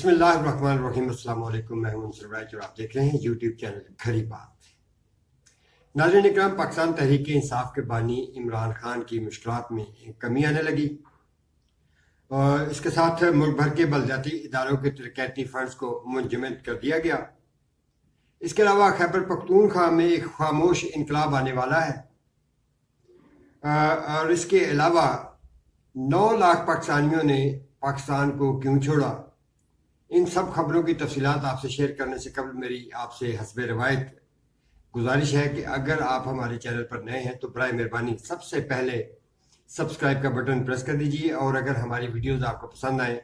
بسم اللہ الرحمن الرحیم۔ السلام علیکم، میں ہوں منصور رائچ اور آپ دیکھ رہے ہیں یوٹیوب چینل کھری بات۔ ناظرین اکرام، پاکستان تحریک انصاف کے بانی عمران خان کی مشکلات میں کمی آنے لگی اور اس کے ساتھ ملک بھر کے بلدیاتی اداروں کے ترقیاتی فنڈز کو منجمد کر دیا گیا۔ اس کے علاوہ خیبر پختونخوا میں ایک خاموش انقلاب آنے والا ہے اور اس کے علاوہ 9 لاکھ پاکستانیوں نے پاکستان کو کیوں چھوڑا، ان سب خبروں کی تفصیلات آپ سے شیئر کرنے سے قبل میری آپ سے حسب روایت گزارش ہے کہ اگر آپ ہمارے چینل پر نئے ہیں تو برائے مہربانی سب سے پہلے سبسکرائب کا بٹن پریس کر دیجیے، اور اگر ہماری ویڈیوز آپ کو پسند آئیں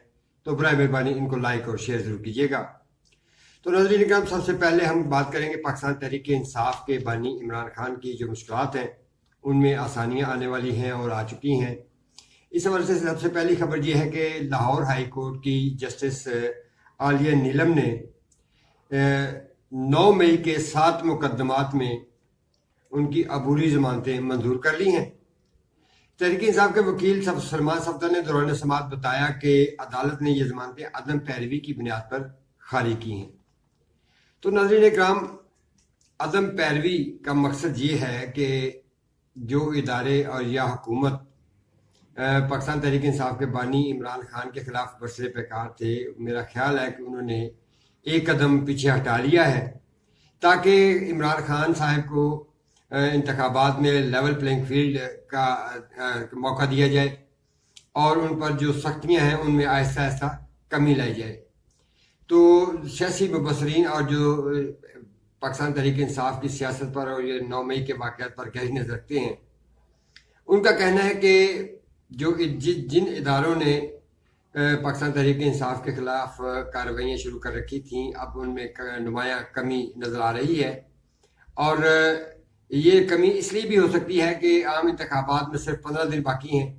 تو برائے مہربانی ان کو لائک اور شیئر ضرور کیجیے گا۔ تو ناظرین اکرام، سب سے پہلے ہم بات کریں گے پاکستان تحریک انصاف کے بانی عمران خان کی جو مشکلات ہیں ان میں آسانیاں آنے والی ہیں اور آ چکی ہیں۔ اس حوالے سے سب سے پہلی خبر یہ ہے کہ لاہور ہائی کورٹ کی جسٹس عالیہ نیلم نے 9 مئی کے 7 مقدمات میں ان کی عبوری ضمانتیں منظور کر لی ہیں۔ تحریک انصاف کے وکیل سلمان صفدر نے دوران سماعت بتایا کہ عدالت نے یہ ضمانتیں عدم پیروی کی بنیاد پر خارج کی ہیں۔ تو ناظرین اکرام، عدم پیروی کا مقصد یہ ہے کہ جو ادارے اور یا حکومت پاکستان تحریک انصاف کے بانی عمران خان کے خلاف برسر پیکار تھے، میرا خیال ہے کہ انہوں نے ایک قدم پیچھے ہٹا لیا ہے تاکہ عمران خان صاحب کو انتخابات میں لیول پلینگ فیلڈ کا موقع دیا جائے اور ان پر جو سختیاں ہیں ان میں آہستہ آہستہ کمی لائی جائے۔ تو سیاسی مبصرین اور جو پاکستان تحریک انصاف کی سیاست پر اور یہ 9 مئی کے واقعات پر گہری نظر رکھتے ہیں، ان کا کہنا ہے کہ جو جن اداروں نے پاکستان تحریک انصاف کے خلاف کارروائیاں شروع کر رکھی تھیں، اب ان میں نمایاں کمی نظر آ رہی ہے، اور یہ کمی اس لیے بھی ہو سکتی ہے کہ عام انتخابات میں صرف 15 دن باقی ہیں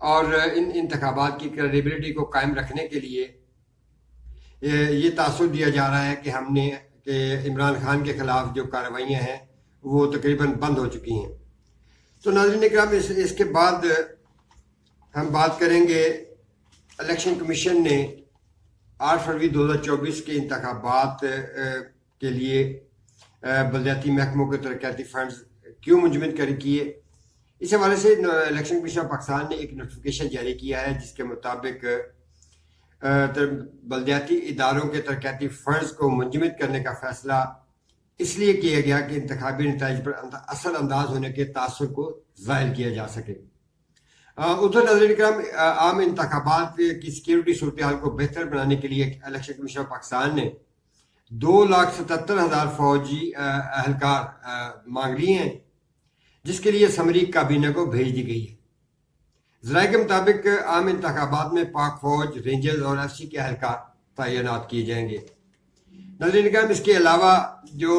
اور ان انتخابات کی کریڈیبلٹی کو قائم رکھنے کے لیے یہ تاثر دیا جا رہا ہے کہ عمران خان کے خلاف جو کارروائیاں ہیں وہ تقریباً بند ہو چکی ہیں۔ تو ناظرین اکرام، اس کے بعد ہم بات کریں گے الیکشن کمیشن نے 8 فروری 2024 کے انتخابات کے لیے بلدیاتی محکموں کے ترقیاتی فنڈز کیوں منجمد کیے۔ اس حوالے سے الیکشن کمیشن پاکستان نے ایک نوٹیفیکیشن جاری کیا ہے جس کے مطابق بلدیاتی اداروں کے ترقیاتی فنڈز کو منجمد کرنے کا فیصلہ اس لیے کیا گیا کہ انتخابی نتائج پر اثر انداز ہونے کے تاثر کو ظاہر کیا جا سکے۔ ادھر ناظرین کرام، عام انتخابات کی سیکیورٹی صورتحال کو بہتر بنانے کے لیے الیکشن کمیشن پاکستان نے 2,77,000 فوجی اہلکار مانگ لی ہیں، جس کے لیے سمری کابینہ کو بھیج دی گئی ہے۔ ذرائع کے مطابق عام انتخابات میں پاک فوج، رینجرز اور ایف سی کے اہلکار تعینات کیے جائیں گے۔ ناظرین کرام، اس کے علاوہ جو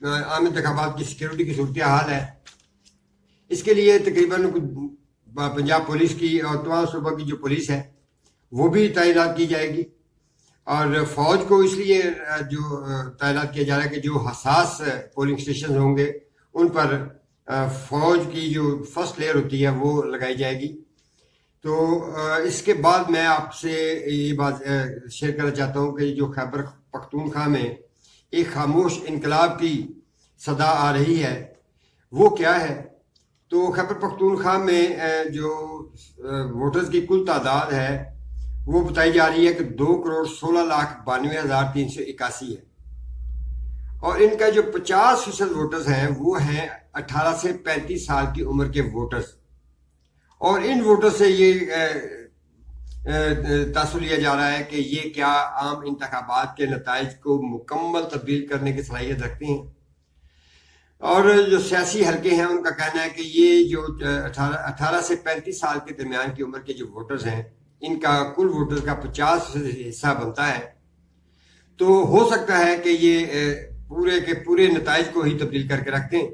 عام انتخابات کی سیکیورٹی کی صورتحال ہے، اس کے لیے تقریباً پنجاب پولیس کی اور تمام صوبہ کی جو پولیس ہے وہ بھی تعینات کی جائے گی، اور فوج کو اس لیے جو تعینات کیا جا رہا ہے کہ جو حساس پولنگ اسٹیشن ہوں گے ان پر فوج کی جو فرسٹ لیئر ہوتی ہے وہ لگائی جائے گی۔ تو اس کے بعد میں آپ سے یہ بات شیئر کرنا چاہتا ہوں کہ جو خیبر پختونخوا میں ایک خاموش انقلاب کی صدا آ رہی ہے وہ کیا ہے۔ تو خیبر پختونخوا میں جو ووٹرز کی کل تعداد ہے وہ بتائی جا رہی ہے کہ 2,16,92,381 ہے، اور ان کا جو 50% ووٹرز ہیں وہ ہیں 18 سے 35 سال کی عمر کے ووٹرز، اور ان ووٹر سے یہ تاثر لیا جا رہا ہے کہ یہ کیا عام انتخابات کے نتائج کو مکمل تبدیل کرنے کی صلاحیت رکھتے ہیں۔ اور جو سیاسی حلقے ہیں ان کا کہنا ہے کہ یہ جو 18 سے 35 سال کے درمیان کی عمر کے جو ووٹرز ہیں ان کا کل ووٹرز کا 50% حصہ بنتا ہے، تو ہو سکتا ہے کہ یہ پورے کے پورے نتائج کو ہی تبدیل کر کے رکھتے ہیں۔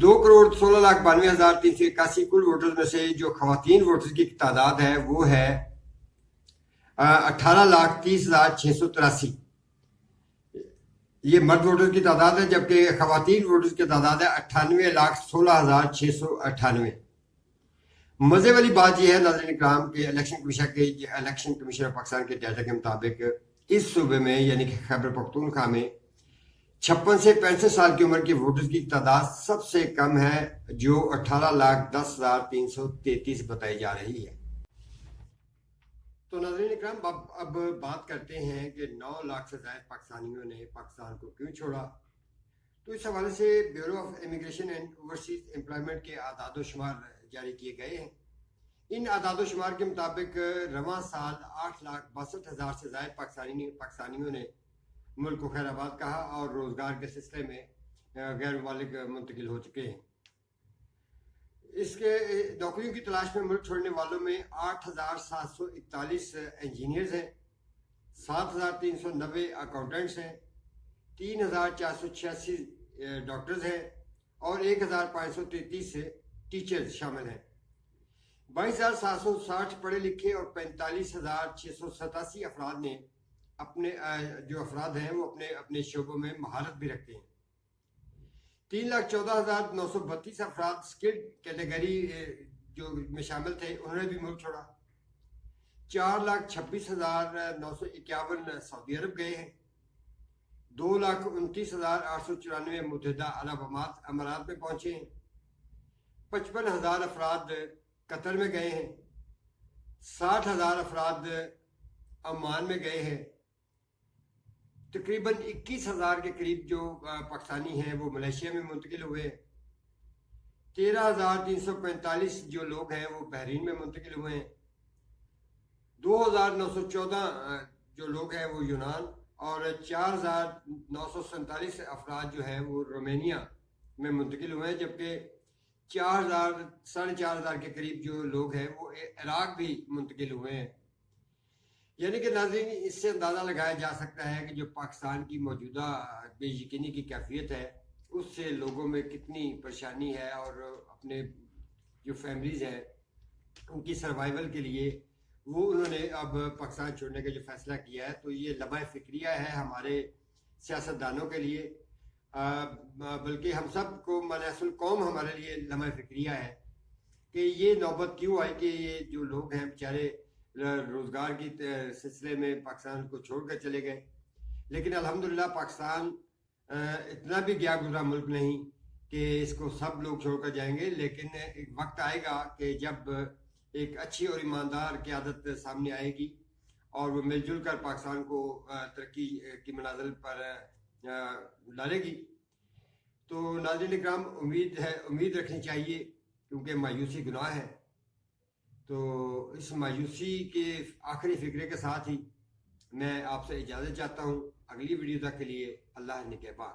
2,16,92,381 کل ووٹرز میں سے جو خواتین ووٹرز کی تعداد ہے وہ ہے 18,30,683۔ یہ مرد ووٹرز کی تعداد ہے، جبکہ خواتین ووٹرز کی تعداد ہے 98,16,698۔ مزے والی بات یہ ہے ناظرین اکرام کہ الیکشن کمیشن پاکستان کے ڈیٹا کے مطابق اس صوبے میں یعنی کہ خیبر پختونخوا میں 56 سے 65 سال کی عمر کے ووٹرز کی تعداد سب سے کم ہے، جو 18,10,333 بتائی جا رہی ہے۔ تو ناظرین اکرام اب بات کرتے ہیں کہ 9 لاکھ سے زائد پاکستانیوں نے پاکستان کو کیوں چھوڑا۔ تو اس حوالے سے bureau of immigration and overseas employment کے اعداد و شمار جاری کیے گئے ہیں۔ ان اعداد و شمار کے مطابق رواں سال 8,62,000 سے زائد پاکستانیوں نے ملک کو خیر آباد کہا اور روزگار کے سلسلے میں غیر ممالک منتقل ہو چکے ہیں۔ اس کے نوکریوں کی تلاش میں ملک چھوڑنے والوں میں 8,741 انجینئرز ہیں، 7,390 اکاؤنٹنٹس ہیں، 3,486 ڈاکٹرز ہیں اور 1,533 ٹیچرز شامل ہیں۔ 22,760 پڑھے لکھے اور 45,687 افراد نے جو افراد ہیں وہ اپنے شعبوں میں مہارت بھی رکھتے ہیں۔ 3,14,932 افراد سکلڈ کیٹیگری جو میں شامل تھے انہوں نے بھی ملک چھوڑا۔ 4,26,951 سعودی عرب گئے ہیں، 2,29,894 متحدہ عرب امارات میں پہنچے ہیں، 55,000 افراد قطر میں گئے ہیں، 60,000 افراد عمان میں گئے ہیں، تقریباً 21,000 کے قریب جو پاکستانی ہیں وہ ملیشیا میں منتقل ہوئے، 13,345 جو لوگ ہیں وہ بحرین میں منتقل ہوئے ہیں، 2,914 جو لوگ ہیں وہ یونان اور 4,947 افراد جو ہیں وہ رومینیا میں منتقل ہوئے ہیں، جبکہ 4,000 کے قریب جو لوگ ہیں وہ عراق بھی منتقل ہوئے ہیں۔ یعنی کہ ناظرین اس سے اندازہ لگایا جا سکتا ہے کہ جو پاکستان کی موجودہ بے یقینی کی کیفیت ہے اس سے لوگوں میں کتنی پریشانی ہے، اور اپنے جو فیملیز ہیں ان کی سروائیول کے لیے وہ انہوں نے اب پاکستان چھوڑنے کا جو فیصلہ کیا ہے، تو یہ لمحہ فکریہ ہے ہمارے سیاستدانوں کے لیے، بلکہ ہم سب کو مانع القوم ہمارے لیے لمحہ فکریہ ہے کہ یہ نوبت کیوں آئی کہ یہ جو لوگ ہیں بیچارے روزگار کی سلسلے میں پاکستان کو چھوڑ کر چلے گئے۔ لیکن الحمدللہ پاکستان اتنا بھی گیا گزرا ملک نہیں کہ اس کو سب لوگ چھوڑ کر جائیں گے، لیکن ایک وقت آئے گا کہ جب ایک اچھی اور ایماندار قیادت سامنے آئے گی اور وہ مل جل کر پاکستان کو ترقی کی منازل پر ڈالے گی۔ تو ناظرین اکرام امید رکھنی چاہیے، کیونکہ مایوسی گناہ ہے۔ تو اس مایوسی کے آخری فکرے کے ساتھ ہی میں آپ سے اجازت چاہتا ہوں۔ اگلی ویڈیو تک کے لیے اللہ نگہبان۔